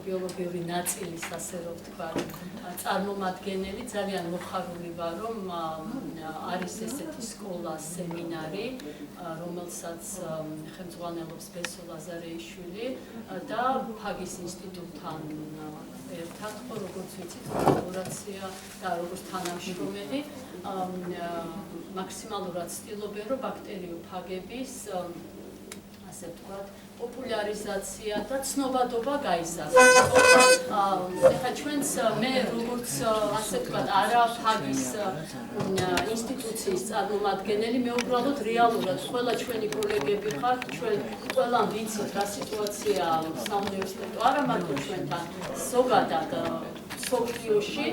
მიკრობიოლოგიური ნაწილის, ასე რომ ვთქვათ, წარმომადგენელი. ძალიან მოხარული ვარ, რომ არის ესეთი სკოლა, სემინარი, რომელსაც ხელმძღვანელობს ბესო ლაზარეიშვილი და ფაგის ინსტიტუტთან ერთად, ხო, როგორც ვიცით, კოლაბორაცია და როგორც თანამშრომელი მაქსიმალურად ცდილობენ, რომ ბაქტერიოფაგების ასე ვთქვათ, პოპულარიზაცია და ცნობადობა გაიზარდოს. ეხლა ჩვენს მე როგორც ასე ვთქვათ, არა ფაგის ინსტიტუციის წარმომადგენელი, მე უბრალოდ რეალურად ყველა ჩვენი კოლეგები ხართ, ჩვენ ყველამ ვიცით რა სიტუაციაა საუნივერსიტეტო, არა მარტო ჩვენთან, ზოგადად სოფლიოში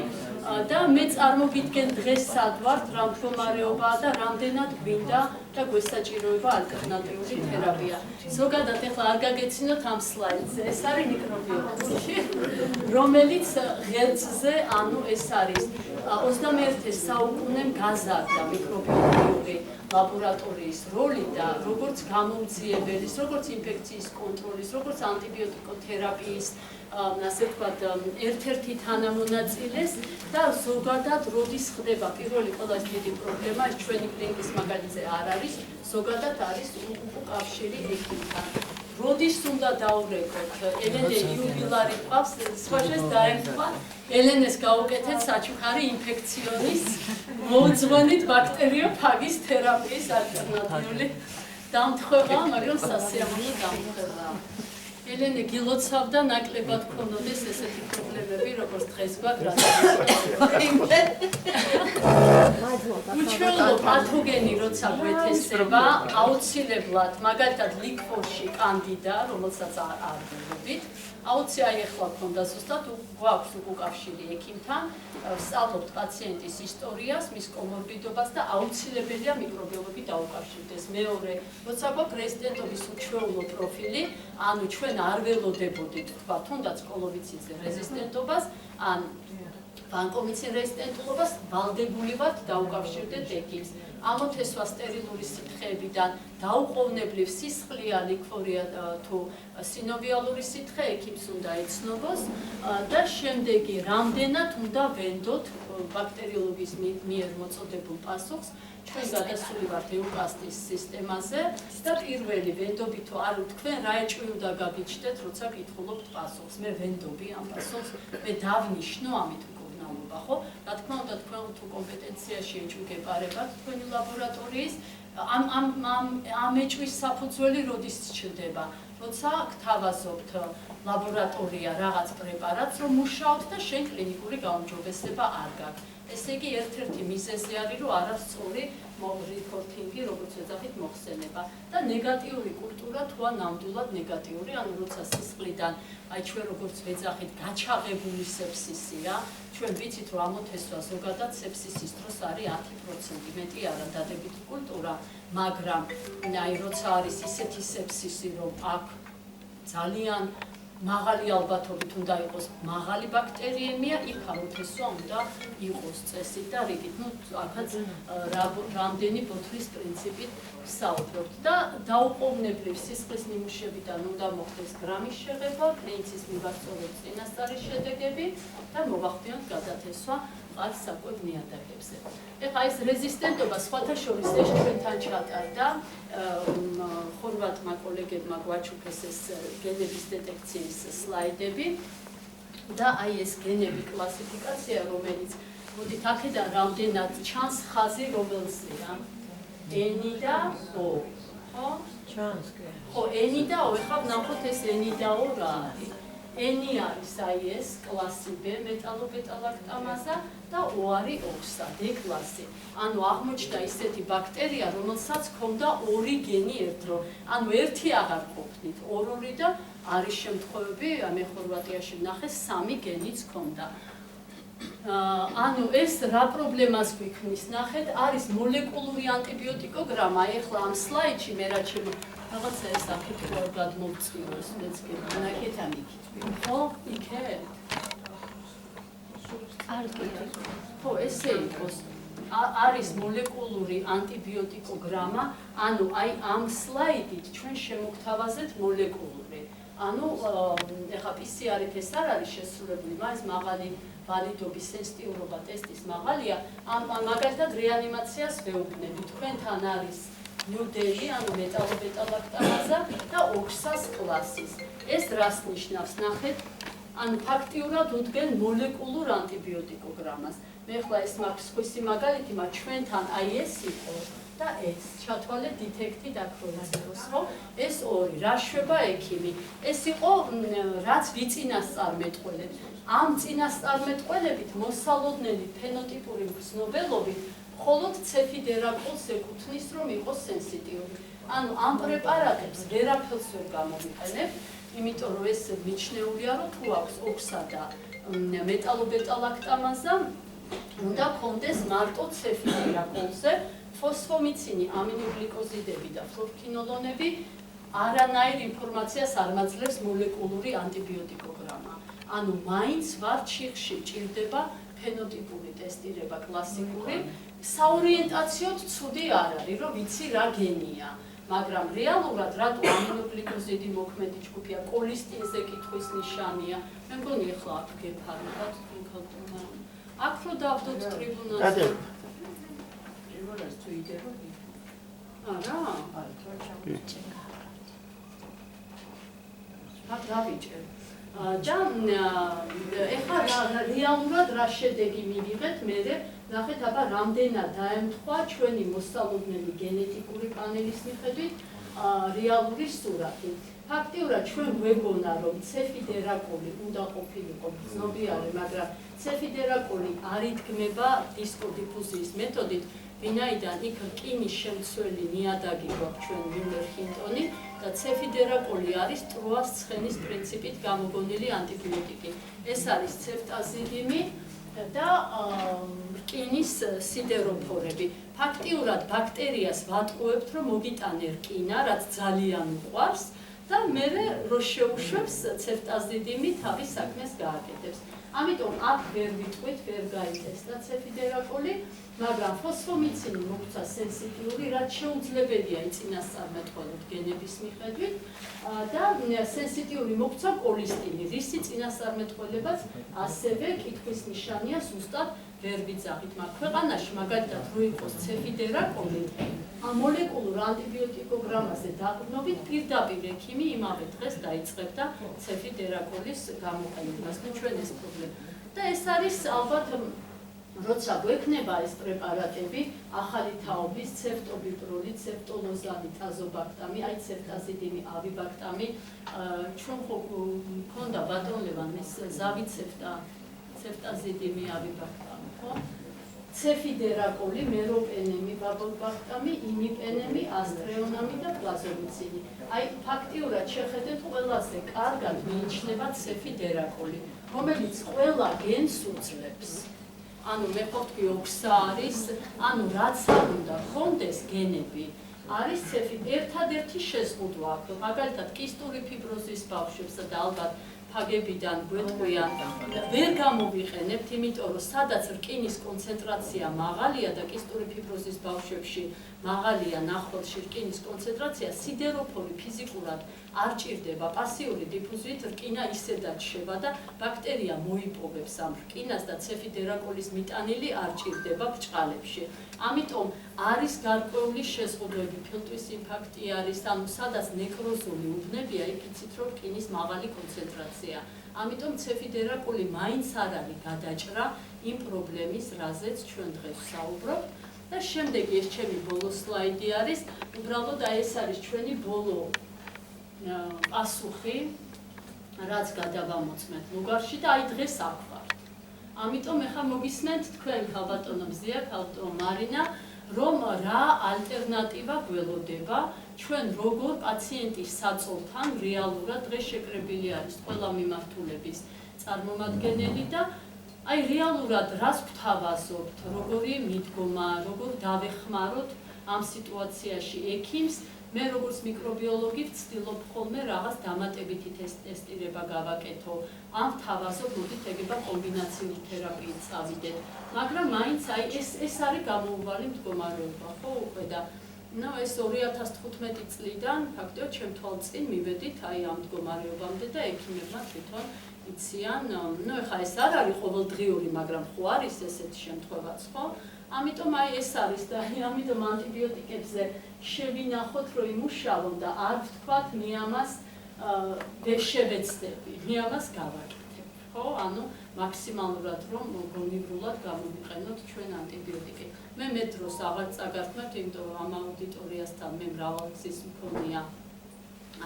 და მე წარმოგიდგენ დღეს სად ვართ, რა მდგომარეობაა და რამდენად გვინდა და გვესაჭიროება ალტერნატიული თერაპია. ზოგადად ეხლა არ გაგეცინოთ ამ სლაიდზე, ეს არის მიკრობიოლოგია, რომელიც ღერძზე, ანუ ეს არის 21 საუკუნემ გაზარდა მიკრობიოლოგიური ლაბორატორიის როლი და როგორც გამოუძიებელის, როგორც ინფექციის კონტროლის, როგორც ანტიბიოტიკოთერაპიის ასე ვთქვათ, ერთ-ერთი თანამონაწილეს და ზოგადად როდის ხდება პირველი ყველაზე დიდი პრობლემა, ეს ჩვენი კლინიკის მაგალითზე არ არის, ზოგადად არის უკავშირი ექიმთან. როდის უნდა დაურეკოთ, ელენე იუბილარი ყავს, სხვაშეს დაემთხვა, ელენეს გაუკეთეთ საჩუქარი ინფექციონის მოუძღვენით ბაქტერიოფაგის თერაპიის ალტერნატიული დამთხევაა, მაგრამ სასიამოვნო დამთხევაა. ელენე გილოცავდა ნაკლებად ქონოდეს ესეთი პრობლემები, როგორც დღეს გვაქვს. უჩვეულო პათოგენი როცა გვეთესება, აუცილებლად, მაგალითად ლიქვორში კანდიდა, რომელსაც არ ვიღებთ, აუცილებლად ეხლა ქონდა ზუსტად გვაქვს უკავშირი ექიმთან, ვსწავლობთ პაციენტის ისტორიას, მის კომორბიდობას და აუცილებელია მიკრობიოლოგი დაუკავშირდეს. მეორე, როცა გვაქვს რეზიდენტობის უჩვეულო პროფილი, ანუ ჩვენ არ ველოდებოდით, თქვა, თუნდაც კოლოვიციზე რეზისტენტობას, ან ვანკომიცინ რეზისტენტულობას, ვალდებული ვართ დაუკავშირდეთ ექიმს. ამოთესვა სტერილური სითხეებიდან დაუყოვნებლივ სისხლია, ლიქვორია თუ სინოვიალური სითხე ექიმს უნდა ეცნობას და შემდეგი რამდენად უნდა ვენდოთ ბაქტერიოლოგის მიერ მოწოდებულ პასუხს. ჩვენ გადასული ვართ ეუკასტის სისტემაზე და პირველი ვენდობი თუ არ თქვენ რა ეჭვი უნდა გაგიჩნდეთ, როცა გითხულობთ პასუხს. მე ვენდობი ამ პასუხს, მე დავნიშნო ამით მკურნალობა, ხო? რა თქმა უნდა, თქვენ თუ კომპეტენციაში ეჭვი გეპარებათ თქვენი ლაბორატორიის, ამ ეჭვის საფუძველი როდის ჩნდება? როცა გთავაზობთ ლაბორატორია რაღაც პრეპარატს, რომ მუშაობთ და შენ კლინიკური გაუმჯობესება არ გაქვს. ესე იგი, ერთ-ერთი მიზეზი არის, რომ არასწორი რეპორტინგი, როგორც ეძახით, მოხსენება და ნეგატიური კულტურა თუ ნამდვილად ნეგატიური, ანუ როცა სისხლიდან, აი ჩვენ როგორც ვეძახით, გაჩაღებული სეფსისია, ჩვენ ვიცით, რომ ამოთესვა ზოგადად სეფსისის დროს არის 10%, მეტი არა დადებითი კულტურა, მაგრამ აი როცა არის ისეთი სეფსისი, რომ აქ ძალიან მაღალი ალბათობით უნდა იყოს მაღალი ბაქტერიემია, იქ ამოთესვა უნდა იყოს წესით და რიგით. ნუ აქაც რამდენი ბოთლის პრინციპით ვსაუბრობთ და დაუყოვნებლივ სისხლის ნიმუშებიდან უნდა მოხდეს გრამის შეღება, პრინცის მივასწოროთ წინასწარი შედეგები და მოვახდინოთ გადათესვა მყარ საკვებ ნიადაგებზე. ეხლა ეს რეზისტენტობა სხვათა შორის ეს ჩვენთან ჩატარდა, ხორვატმა კოლეგებმა გვაჩუქეს ეს გენების დეტექციის სლაიდები და აი ეს გენები კლასიფიკაცია, რომელიც მოდით აქედან რამდენად ჩანს ხაზი რომელზეა ენი და ო, ხო? ჩანს. ხო, ენი და ო, ეხლა ვნახოთ ეს ენი და ო რა არის. ენი არის აი ეს კლასი B მეტალობეტალაქტამაზა და O არის ოქსა, D კლასი. ანუ აღმოჩნდა ისეთი ბაქტერია, რომელსაც ჰქონდა ორი გენი ერთდრო. ანუ ერთი აღარ ყოფნით, ორ-ორი და არის შემთხვევები, მე ხორვატიაში ვნახე 3 გენიც ჰქონდა. ანუ ეს რა პრობლემას გვიქმნის, ნახეთ, არის მოლეკულური ანტიბიოტიკოგრამა, ეხლა ამ სლაიდში მე რა ჩემო რაღაცა ეს აქეთ რა გადმოვწიოს, მეცგები, ნახეთ ამ იქით. ხო, იქეთ. არ გიგე. ხო, ესე იყოს. არის მოლეკულური ანტიბიოტიკოგრამა, ანუ აი ამ სლაიდით ჩვენ შემოგთავაზეთ მოლეკულური ანუ ეხლა PCR-ით ეს არ არის შესრულებული, მას მაღალი ვალიდობის სენსიტიურობა ტესტის მაღალია, მაგალითად რეანიმაციას ვეუბნები, თქვენთან არის New Day, ანუ მეტალობეტალაქტამაზა და ოქსას კლასის. ეს რას ნიშნავს? ნახეთ, ანუ ფაქტიურად უდგენ მოლეკულურ ანტიბიოტიკოგრამას. მე ხლა ეს მაქვს სხვისი მაგალითი, მაგრამ ჩვენთან აი ეს იყო და ეს ჩათვალე დიტექტი დაქროინოს, ხო? ეს ორი, რა შვება ექიმი? ეს იყო რაც ვიწინასწარმეტყველეთ. ამ წინასწარმეტყველებით მოსალოდნელი ფენოტიპური მგრძნობელობით მხოლოდ ცეფიდერაკოლს ეკუთვნის, რომ იყოს სენსიტიური. ანუ ამ პრეპარატებს ვერაფერს ვერ გამოვიყენებ, იმიტომ რომ ეს მიჩნეულია, რომ თუ აქვს ოქსა და მეტალობეტალაქტამაზა, უნდა კონდეს მარტო ცეფიდერაკოლზე, ფოსფომიცინი, ამინოგლიკოზიდები და ფლორქინოლონები არანაირ ინფორმაციას არ მაძლევს მოლეკულური ანტიბიოტიკოგრამა. ანუ მაინც ვარ ჩიხში ჭირდება ფენოტიპური ტესტირება კლასიკური, საორიენტაციოდ ცუდი არ არის, რომ ვიცი რა გენია, მაგრამ რეალურად რატო ამინოგლიკოზიდი მოქმედი ჯგუფია, კოლისტინზე კითხვის ნიშანია, მე მგონი ახლა აქ გეფარებათ თუნქალტონა. აქ რო დავდოთ ტრიბუნალზე. ტრიბუნალს თუ იდება? არა, აქ დავიჭერ. ეხლა რეალურად რა შედეგი მივიღეთ, მერე ნახეთ, აბა რამდენად დაემთხვა ჩვენი მოსალოდნელი გენეტიკური პანელის მიხედვით რეალური სურათი. ფაქტიურად ჩვენ გვეგონა, რომ ცეფიდერაკოლი უნდა ყოფილიყო ცნობილი, მაგრამ ცეფიდერაკოლი არ იდგმება დისკოდიფუზიის მეთოდით, ვინაიდან იქ რკინის შემცველი ნიადაგი გვაქვს ჩვენ მიულერ-ხინტონი და ცეფიდერაკოლი არის ტროას ცხენის პრინციპით გამოგონილი ანტიბიოტიკი. ეს არის ცეფტაზიდიმი და რკინის სიდეროფორები. ფაქტიურად ბაქტერიას ვატყუებთ, რომ მოგიტანე რკინა, რაც ძალიან უყვარს და მერე რო შეუშვებს ცეფტაზიდიმი თავის საქმეს გააკეთებს. ამიტომ აქ ვერ ვიტყვით, ვერ გაიტესტა ცეფიდერაკოლი, მაგრამ ფოსფომიცინი მოგვცა სენსიტიური, რაც შეუძლებელია იწინასწარმეტყველოთ გენების მიხედვით და სენსიტიური მოგვცა კოლისტინი, რისი წინასწარმეტყველებაც ასევე კითხვის ნიშანია, ზუსტად ვერ ვიძახით, მაგრამ ქვეყანაში მაგალითად რო იყოს ცეფიდერაკოლი, მოლეკულურ ანტიბიოტიკოგრამაზე დაყრდნობით პირდაპირ ექიმი იმავე დღეს დაიწყებდა ცეფიდერაკოლის გამოყენებას და ჩვენ ეს პრობლემა. და ეს არის ალბათ როცა გვექნება ეს პრეპარატები, ახალი თაობის ცეფტობიპროლი, ცეფტოლოზანი, თაზობაქტამი, აი ცეფტაზიდიმი, ავიბაქტამი, ჩვენ ხო მქონდა ბატონლევან ეს ზავიცეფტა, ცეფტაზიდიმი, ავიბაქტამი, ხო? ცეფიდერაკოლი, მეროპენემი, ბაბოლბაქტამი, იმიპენემი, ასტრეონამი და პლაზომიცინი. აი ფაქტიურად შეხედეთ, ყველაზე კარგად მიიჩნევა ცეფიდერაკოლი, რომელიც ყველა გენს უძლებს. ანუ მე ყოფილი ოქსა არის, ანუ რაც არ უნდა ხონდეს გენები, არის ერთადერთი შეზღუდვა აქვს. მაგალითად, კისტური ფიბროზის ბავშვებსა და ალბათ ფაგებიდან გვეტყვიან, ვერ გამოვიყენებთ, იმიტომ რომ სადაც რკინის კონცენტრაცია მაღალია და კისტური ფიბროზის ბავშვებში მაღალია ნახველში რკინის კონცენტრაცია, სიდეროფორი ფიზიკურად არ ჭირდება, პასიური დიფუზიით რკინა ისედაც შევა და ბაქტერია მოიპოვებს ამ რკინას და ცეფიდერაკოლის მიტანილი არ ჭირდება ბრჭყალებში. ამიტომ არის გარკვეული შეზღუდვები, ფილტვის ინფარქტი არის, ანუ სადაც ნეკროზული უბნებია, იქ იცით რომ რკინის მაღალი კონცენტრაცია. ამიტომ ცეფიდერაკოლი მაინც არ არის გადაჭრა იმ პრობლემის, რაზეც ჩვენ დღეს ვსაუბრობთ. და შემდეგი ეს ჩემი ბოლო სლაიდი არის, უბრალოდ აი ეს არის ჩვენი ბოლო პასუხი, რაც გადავამოწმეთ ლუგარში და აი დღეს აქ ვართ. ამიტომ ეხლა მოგისმენთ თქვენ ქალბატონო მზია, ქალბატონო მარინა, რომ რა ალტერნატივა გველოდება, ჩვენ როგორ პაციენტის საწოლთან რეალურად დღეს შეკრებილი არის ყველა მიმართულების წარმომადგენელი და აი რეალურად რას გვთავაზობთ, როგორი მიდგომა, როგორ დავეხმაროთ ამ სიტუაციაში ექიმს, მე როგორც მიკრობიოლოგი ვცდილობ ხოლმე რაღაც დამატებითი ტესტირება გავაკეთო, ამ ვთავაზობ, მოდით ეგება კომბინაციური თერაპიით წავიდეთ, მაგრამ მაინც აი ეს არის გამოუვალი მდგომარეობა, ხო უკვე და ნუ ეს 2015 წლიდან ფაქტობრივად ჩემ თვალწინ მივედით აი ამ მდგომარეობამდე და ექიმებმა თვითონ იციან, ნუ ეხლა ეს არ არის ყოველდღიური, მაგრამ ხო არის ესეთი შემთხვევაც, ხო? ამიტომ აი ეს არის და ამიტომ ანტიბიოტიკებზე შევინახოთ, რომ იმუშავონ და არ ვთქვათ მე ამას ვერ შევეცდები, მე ამას გავაკეთებ, ხო? ანუ მაქსიმალურად რომ გონივრულად გამოვიყენოთ ჩვენ ანტიბიოტიკი. მე მე დროს აღარ წაგართმევთ, იმიტომ რომ ამ აუდიტორიასთან მე მრავალგზის მქონია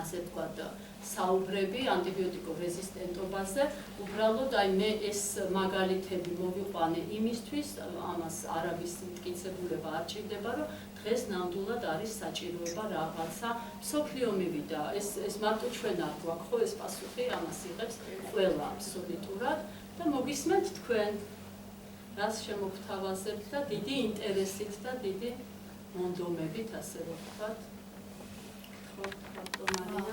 ასე ვთქვათ საუბრები ანტიბიოტიკურ რეზისტენტობაზე, უბრალოდ აი მე ეს მაგალითები მოვიყვანე იმისთვის, ამას არავის მტკიცებულება არ ჭირდება, რომ დღეს ნამდვილად არის საჭიროება რაღაცა მსოფლიო მივიდა. ეს მარტო ჩვენ არ გვაქვს, ხო, ეს პასუხი ამას იღებს ყველა აბსოლუტურად და მოგისმენთ თქვენ, რას შემოგთავაზებთ და დიდი ინტერესით და დიდი მონდომებით, ასე რომ ვთქვათ. ხო, ბატონო მარინა.